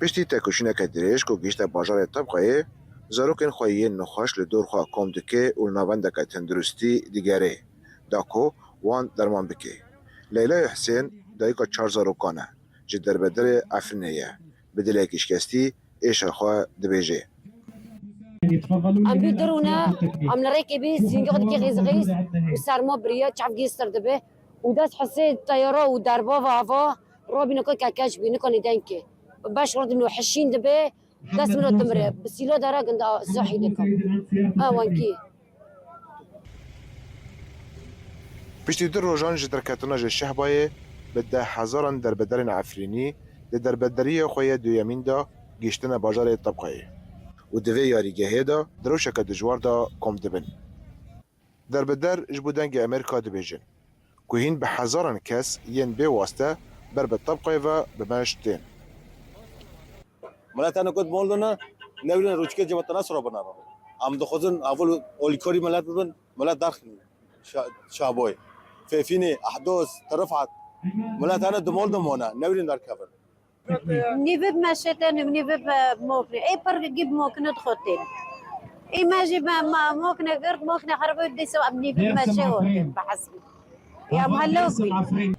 پشتی تکوشینه که دریش که گیشت باجار طبقه زاروکن خواهیین نخواش لدور خواه کام دکه و نوانده که تندرستی دیگره داکو وان درمان بکه. لیلا حسین دایکا 4 زاروکانه جه در بدر افرینه بدل اکیشکستی ایش خواه دبیجه. ام بدرونا ام نريك بي سينجو دكي غيز وسرما بريا تشاف جيستر دبه وداس حسي طياره ودربا وافا روبينو كاكاش بينو ندانكي باش رد منو حشين دبه داس منو تمره بسيلو دارا قندا صحي دكم وانكي پشتی در روزان جدر کتنا جه شهبایه بده هزاران در بدرین عفرینی در بدری خواه دویمین دا گیشتن باجار طبقه و دوی یاریگهی دا دروشک دجوار دا کم دبن. در بدر جبودنگ امریکا دبیجن که هین به هزاران کس ین به واسطه بر به طبقه و به مشتین. ملت انا كنت مولدنا نبينا روشكه جبتنا سرا بنا ام دخوزن اول اولكوري ملت بن ملت داخل شابوي فيني احداث ترفعت ملت انا دمولدم هنا نبينا دار كفر نيفب مشيتن نيفب موكن اي بر جيب موكن دخوتين اي ما جيب ما موكن غير موكن خربوا دي سو ام نيفب مشي بحسب يا مهلوكي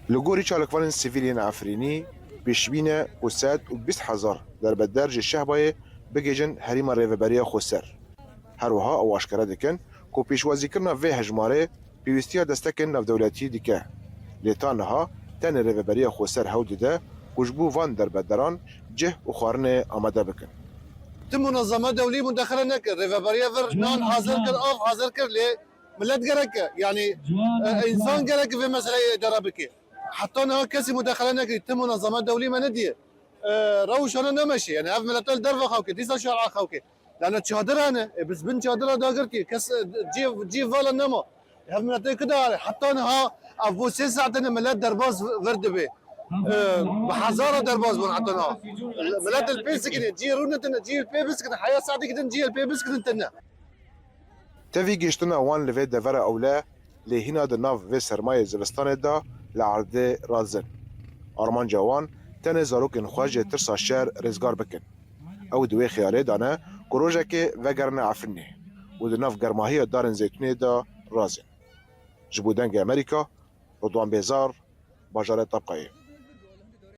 لگوری چالکوان سیویلین عفرینی پیشبینه و 120,000 در بدرج شهبای بگیجن حریم ریوبری خسر. هر وها او اشکره دکن که پیشوازی کرنا وی هجماره پیوستی دستکن نف دولتی دیکه. لیتانها تن ریوبری خسر هاو دیده کجبو وان در بدران جه و خارن آمده بکن. تم منظمه دوليه مداخله نكر ريفابريا فر نان حاضر كر اوف حاضر كر لي ملت قرك يعني انسان قرك في مساله دربك حتى انا كسي مداخله نكر تم منظمه دوليه ما نديه روش انا نمشي يعني اف ملت الدرب خوك ديسا شارع خوك لان تشادر انا بس بنت شادر داغركي كس جي فالا نما اف ملت كده حتى انا ابو ساعه ملت درباز ورد به بحزاره درباز بون عطنا ملات البيسكن جي رونتنا جي البيبسكن حياه سعدك جي البيبسكن تنا تفي گشتنا وان لوی دور اوله لهینا د ناف و سرمایه زوستان دا لعرض رازن آرمان جوان تن زاروکن خواج ترسا شهر رزگار بکن او دوی خیاره دانه کروژه که وگرن عفنه و د ناف گرماهی دارن زیتونه دا رازن جبودنگ امریکا رضوان بیزار باجار طبقه